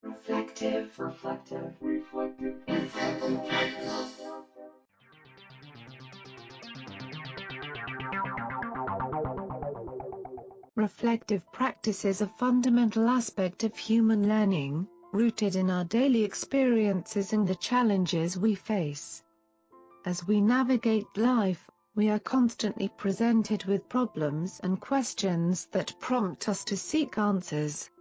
Reflective. Reflective practice is a fundamental aspect of human learning, rooted in our daily experiences and the challenges we face. As we navigate life, we are constantly presented with problems and questions that prompt us to seek answers.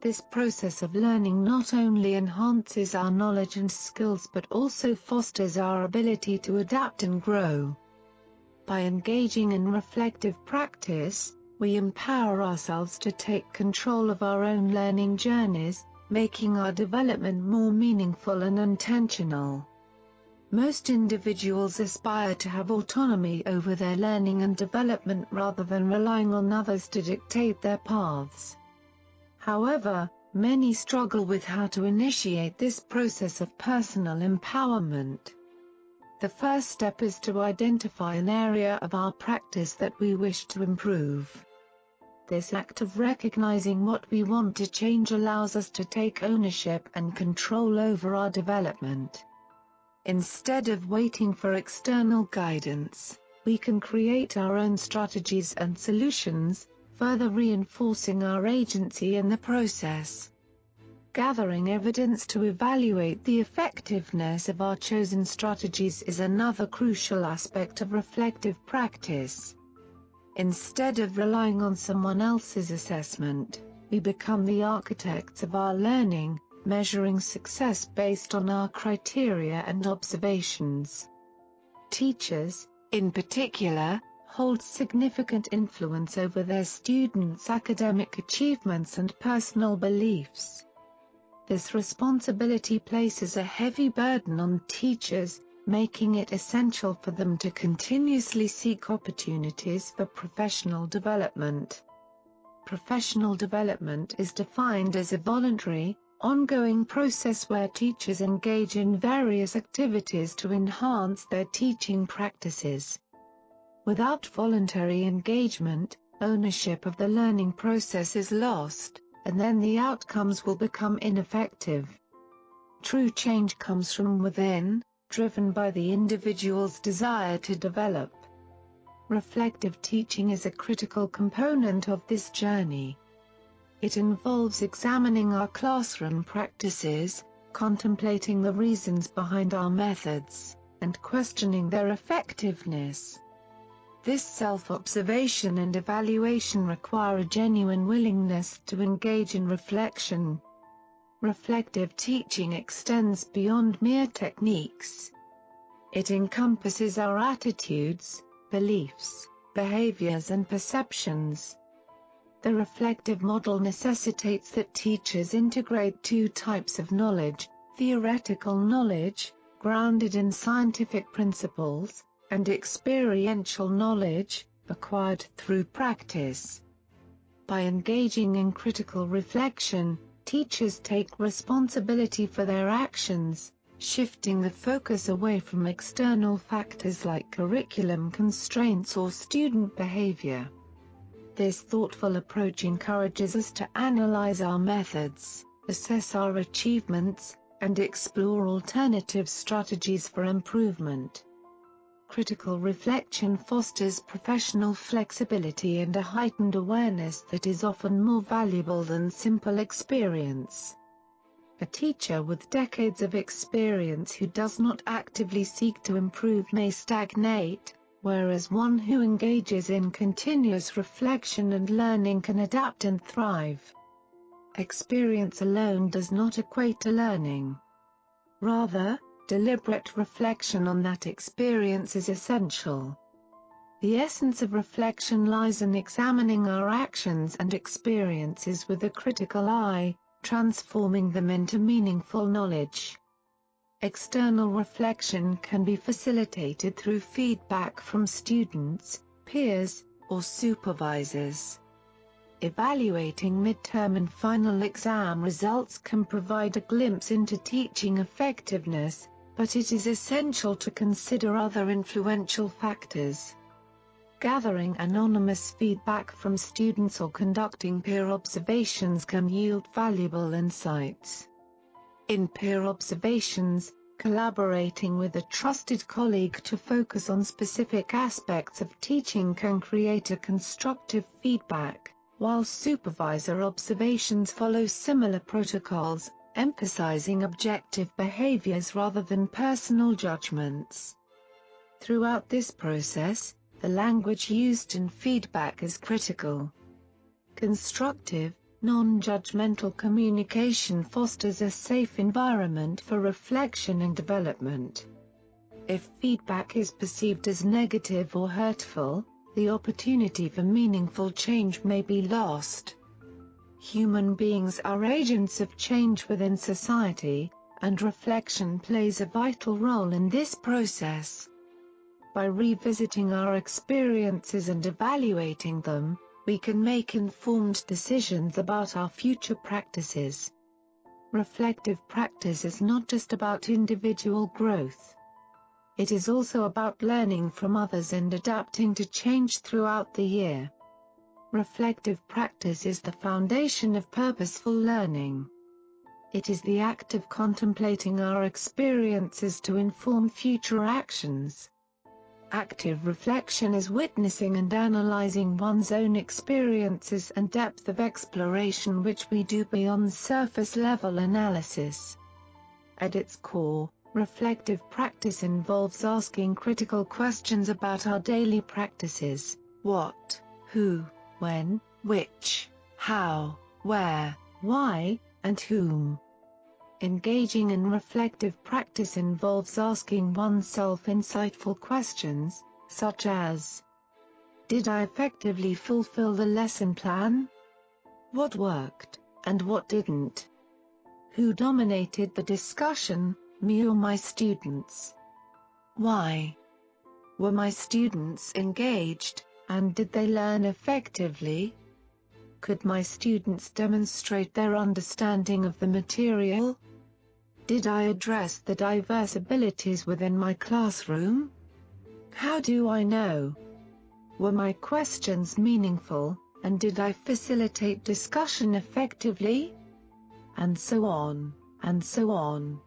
This process of learning not only enhances our knowledge and skills but also fosters our ability to adapt and grow. By engaging in reflective practice, we empower ourselves to take control of our own learning journeys, making our development more meaningful and intentional. Most individuals aspire to have autonomy over their learning and development rather than relying on others to dictate their paths. However, many struggle with how to initiate this process of personal empowerment. The first step is to identify an area of our practice that we wish to improve. This act of recognizing what we want to change allows us to take ownership and control over our development. Instead of waiting for external guidance, we can create our own strategies and solutions, further reinforcing our agency in the process. Gathering evidence to evaluate the effectiveness of our chosen strategies is another crucial aspect of reflective practice. Instead of relying on someone else's assessment, we become the architects of our learning, measuring success based on our criteria and observations. Teachers, in particular, hold significant influence over their students' academic achievements and personal beliefs. This responsibility places a heavy burden on teachers, making it essential for them to continuously seek opportunities for professional development. Professional development is defined as a voluntary, ongoing process where teachers engage in various activities to enhance their teaching practices. Without voluntary engagement, ownership of the learning process is lost, and then the outcomes will become ineffective. True change comes from within, driven by the individual's desire to develop. Reflective teaching is a critical component of this journey. It involves examining our classroom practices, contemplating the reasons behind our methods, and questioning their effectiveness. This self-observation and evaluation require a genuine willingness to engage in reflection. Reflective teaching extends beyond mere techniques. It encompasses our attitudes, beliefs, behaviors and perceptions. The reflective model necessitates that teachers integrate two types of knowledge: theoretical knowledge, grounded in scientific principles, and experiential knowledge, acquired through practice. By engaging in critical reflection, teachers take responsibility for their actions, shifting the focus away from external factors like curriculum constraints or student behavior. This thoughtful approach encourages us to analyze our methods, assess our achievements, and explore alternative strategies for improvement. Critical reflection fosters professional flexibility and a heightened awareness that is often more valuable than simple experience. A teacher with decades of experience who does not actively seek to improve may stagnate, whereas one who engages in continuous reflection and learning can adapt and thrive. Experience alone does not equate to learning. Rather, deliberate reflection on that experience is essential. The essence of reflection lies in examining our actions and experiences with a critical eye, transforming them into meaningful knowledge. External reflection can be facilitated through feedback from students, peers, or supervisors. Evaluating midterm and final exam results can provide a glimpse into teaching effectiveness, but it is essential to consider other influential factors. Gathering anonymous feedback from students or conducting peer observations can yield valuable insights. In peer observations, collaborating with a trusted colleague to focus on specific aspects of teaching can create a constructive feedback, while supervisor observations follow similar protocols, emphasizing objective behaviors rather than personal judgments. Throughout this process, the language used in feedback is critical. Constructive, non-judgmental communication fosters a safe environment for reflection and development. If feedback is perceived as negative or hurtful, the opportunity for meaningful change may be lost. Human beings are agents of change within society, and reflection plays a vital role in this process. By revisiting our experiences and evaluating them, we can make informed decisions about our future practices. Reflective practice is not just about individual growth. It is also about learning from others and adapting to change throughout the year. Reflective practice is the foundation of purposeful learning. It is the act of contemplating our experiences to inform future actions. Active reflection is witnessing and analyzing one's own experiences and depth of exploration which we do beyond surface-level analysis. At its core, reflective practice involves asking critical questions about our daily practices: what, who, when, which, how, where, why, and whom. Engaging in reflective practice involves asking oneself insightful questions, such as: did I effectively fulfill the lesson plan? What worked, and what didn't? Who dominated the discussion, me or my students? Why? Were my students engaged, and did they learn effectively? Could my students demonstrate their understanding of the material? Did I address the diverse abilities within my classroom? How do I know? Were my questions meaningful, and did I facilitate discussion effectively? And so on, and so on.